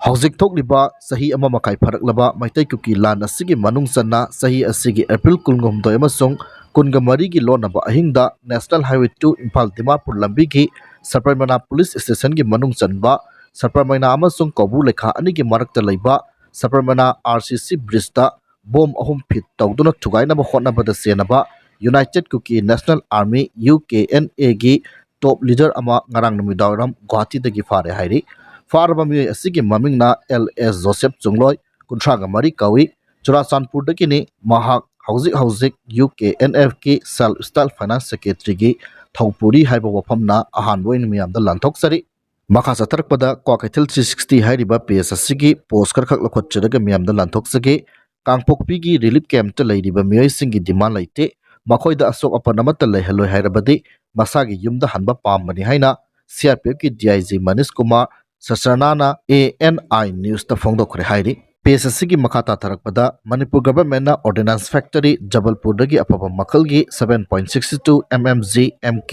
Hauzik thokliba sahi ama makai pharaklaba maitai kuki lan asigi manung sanna sahi asigi April kulngomdoi amasung kunga mari gi lonaba ahingda National Highway 2 Imphal Dimapur lambi gi Sapermeina Police Station gi manung chanba Sapermeina amasung Kobu lekha ani gi marakta leiba Sapermeina RCC Bridge da bom ahum phit tawduna thugainaba hotnabada senaba United Kuki National Army UKNA gi top leader ama ngarang numidawram Guwahati dagi Phare hairi Phare bami asigi mamingna LS Yosef Chongloi kuntraga mari kawi Churachandpur dakini mahak hauzik UKNF ki Self Style Finance Secretary gi Thongpuri haiba wafamna ahanboin miyamda lanthok sari makha satharakpada Kwakaithil 360 hairiba page asigi post karkhak lakhotcharaga miyamda lanthok sage Kangpokpi gi relief camp ta leiriba miyoi singi demand laite makhoida asok apanamata lehaloi hairabadi masagi yumda hanba pambani haina CRPF ki DIG Manish Kumar Sasarnana ANI News ta phongdokhre hairi PSSC gi makhata tharakpada Manipur government na ordinance factory Jabalpur dagi apapa makhal gi 7.62 mmg mk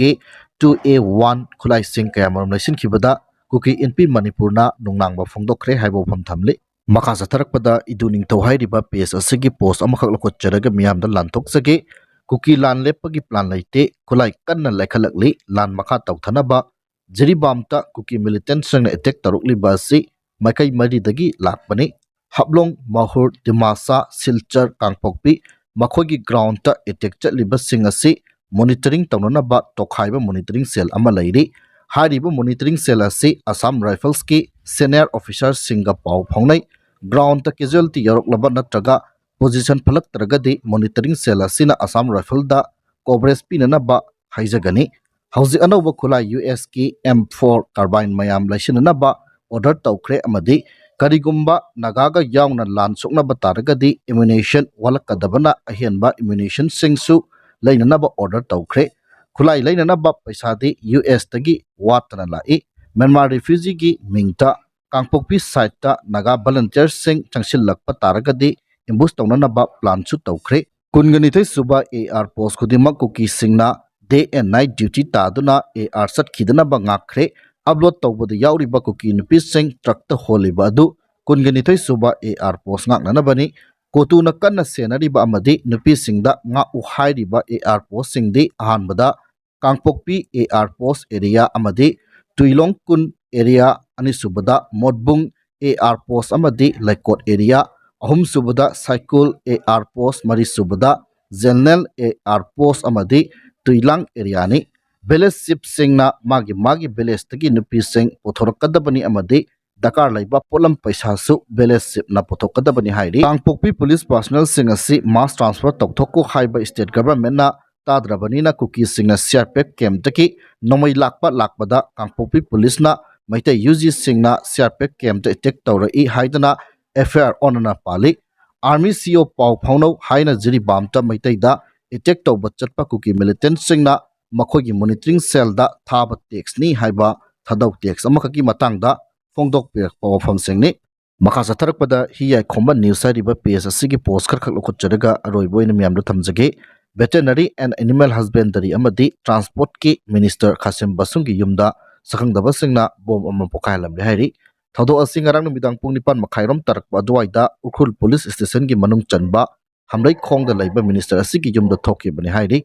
2a1 khulai sing kayamaram naisin khibada kuki NP Manipur na nungnangba phongdokhre haibo pham thamle makha satharakpada iduning tawhairiba PSSC gi post amakhak lokot charaga miyamda lanthok sage kuki lan lepagi plan laite khulai kanna lekhalakli lan makha tawthanaba Jiribamta kuki militant sangna attack tarukli basi makai mari dagi lakpani Hablong Mahur Dimasa Silchar Kangpokpi makhogi ground ta attack chatliba singasi monitoring tawnana ba tokhaiba monitoring cell ama lairi hariba monitoring cell asi Assam Rifles ki senior officer singa paw phongnai ground ta casualty yaroklaba natraga position phalak taragadi monitoring cell asina Assam Rifle da coverage pinana ba haijagani Hauzik anauba khulai US ki M4 carbine mayam laisinana ba order tawkhre amadi karigumba nagaga yauna lan sokna ba taragadi ammunition walakadabana ahenba ammunition singsu lainana ba order tawkhre khulai lainana ba paisa di US tagi watana lai Myanmar refugee gi mingta Kangpokpi site ta naga volunteers sing changsilakpa taragadi ambush tawnana ba plan chu tawkhre kunganithai suba AR post khudimak kuki singna day and night duty taduna AR sat khidana ba ngakre upload tawbada yauriba kuki nupi sing truck ta holiba adu kunganithai suba AR post ngaknana bani kotuna kanna senari ba amadi nupi singda nga u hairiba AR post singdi ahanbada Kangpokpi AR post area amadi Tuilong kun area ani subada modbung AR post amadi Laikot area ahum subada cycle AR post mari subada Zelnel AR post amadi Tuilang area ni village ship singna magi village tagi nupi sing pothorakadabani amadi Dakar laiba polam paisa su village ship na pothokadabani hairi Kangpokpi police personnel sing asi mass transfer tokthokko haiba state government na tadrabani na kuki singna CRPF camp taki nomai lakpada Kangpokpi police na maita UG singna CRPF camp ta attack tawrai haidana FIR onana pali army CO paw phauno haina jiri bamta maitai da attack tawba chatpa kuki militant singna makhogi monitoring cell da thaba text ni haiba thadau text amakaki matangda phongdok pe pawfam singni makha satharakpada hiya khomba news hariba page asigi post kharkhak lokot charaga aroiboina miyamda thamjage veterinary and animal husbandry amadi transport ki minister Khasim Basungi yumda sakhangdaba singna bom amma pokailamle hairi thodo asing arang numidang pung nipan makhairom tarakpa aduaida Ukhul police station gi manung chanba hamrai khongda laiba minister asigi yumda thoki bani hairi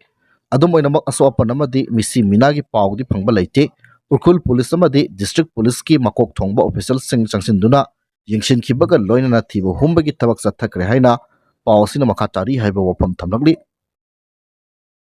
adum oinamak aso apanamadi misi minagi pawdi phangba laite Ukhul police amadi district police ki makok thongba official sing changsinduna yengshin khibaga loinana thibo humbagi tabak sathakre haina pawsina makhatari haiba wapam thamlakli